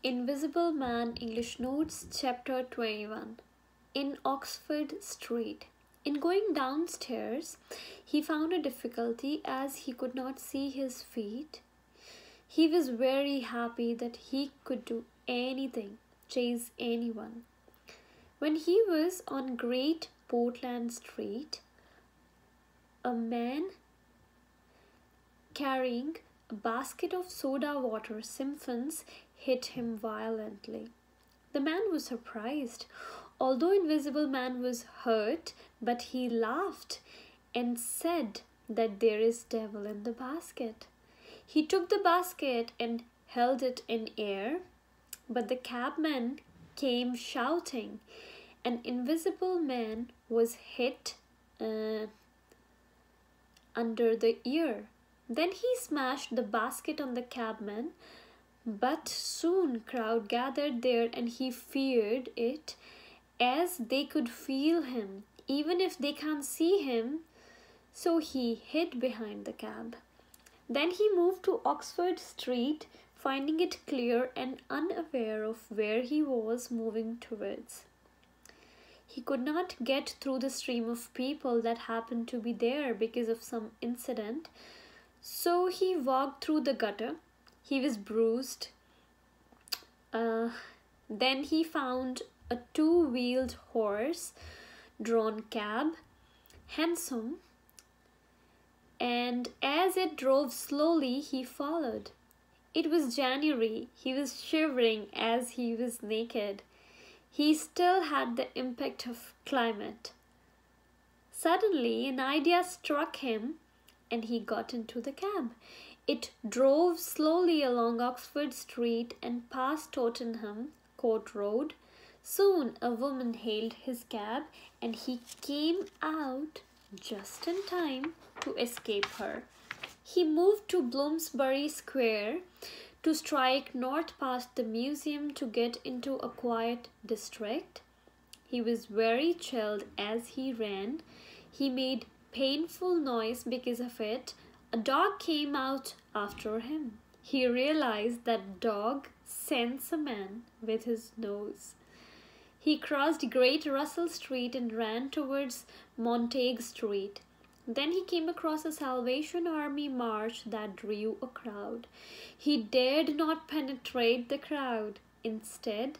Invisible Man English Notes Chapter 21 In Oxford Street. In going downstairs, he found a difficulty as he could not see his feet. He was very happy that he could do anything, chase anyone. When he was on Great Portland Street, a man carrying a basket of soda water siphons hit him violently. The man was surprised, although Invisible Man was hurt, but he laughed and said that there is devil in the basket. He took the basket and held it in air, but the cabman came shouting, and Invisible Man was hit under the ear. Then he smashed the basket on the cabman, but soon crowd gathered there and he feared it, as they could feel him even if they can't see him, so he hid behind the cab. Then he moved to Oxford Street, finding it clear and unaware of where he was moving towards. He could not get through the stream of people that happened to be there because of some incident, so he walked through the gutter. He was bruised. Then he found a two-wheeled horse-drawn cab, handsome, and as it drove slowly, he followed. It was January. He was shivering as he was naked. He still had the impact of climate. Suddenly, an idea struck him, and he got into the cab. It drove slowly along Oxford Street and past Tottenham Court Road. Soon a woman hailed his cab, and he came out just in time to escape her. He moved to Bloomsbury Square to strike north past the museum to get into a quiet district. He was very chilled as he ran. He made painful noise because of it. A dog came out after him. He realized that dog scents a man with his nose. He crossed Great Russell Street and ran towards Montague Street. Then he came across a Salvation Army march that drew a crowd. He dared not penetrate the crowd. Instead,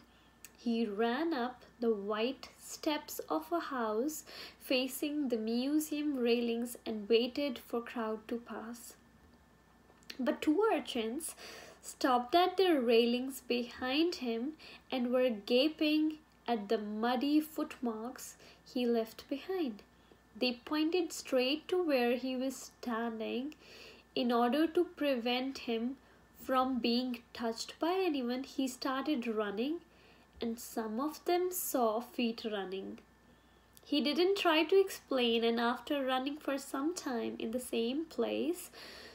he ran up the white steps of a house facing the museum railings and waited for crowd to pass. But two urchins stopped at the railings behind him and were gaping at the muddy footmarks he left behind. They pointed straight to where he was standing. In order to prevent him from being touched by anyone, he started running, and some of them saw feet running. He didn't try to explain, and after running for some time in the same place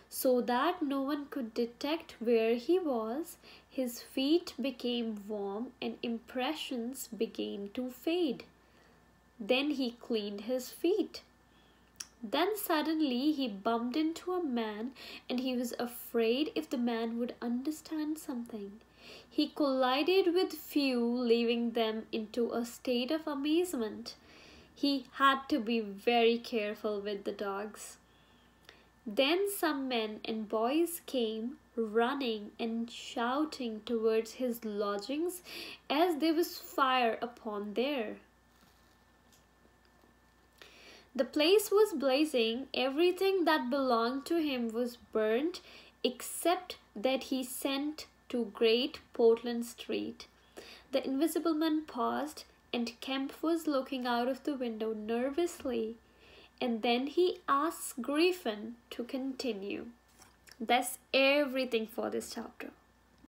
so that no one could detect where he was, his feet became warm and impressions began to fade. Then he cleaned his feet. Then suddenly he bumped into a man, and he was afraid if the man would understand something. He collided with few, leaving them into a state of amazement. He had to be very careful with the dogs. Then some men and boys came running and shouting towards his lodgings as there was fire upon there. The place was blazing. Everything that belonged to him was burnt, except that he sent to Great Portland Street. The Invisible Man paused, and Kemp was looking out of the window nervously, and then he asked Griffin to continue. That's everything for this chapter.